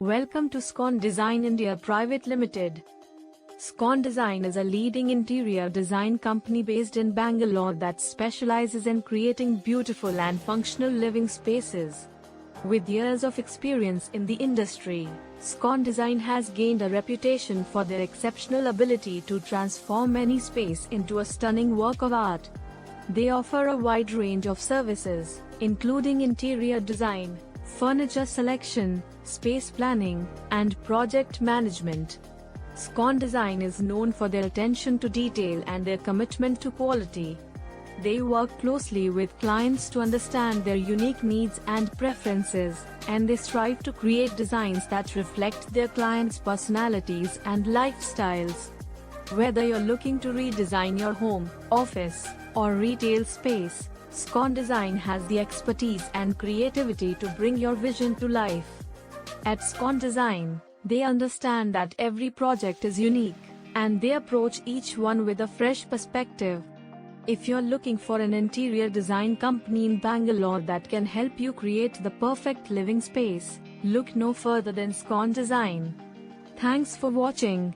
Welcome to SCON Design India Private Limited. SCON Design is a leading interior design company based in Bangalore that specializes in creating beautiful and functional living spaces. With years of experience in the industry, SCON Design has gained a reputation for their exceptional ability to transform any space into a stunning work of art. They offer a wide range of services, including interior design, furniture selection, space planning, and project management. SCON Design is known for their attention to detail and their commitment to quality. They work closely with clients to understand their unique needs and preferences, and they strive to create designs that reflect their clients' personalities and lifestyles. Whether you're looking to redesign your home, office, or retail space, SCON Design has the expertise and creativity to bring your vision to life. At SCON Design, they understand that every project is unique, and they approach each one with a fresh perspective. If you're looking for an interior design company in Bangalore that can help you create the perfect living space, look no further than SCON Design. Thanks for watching.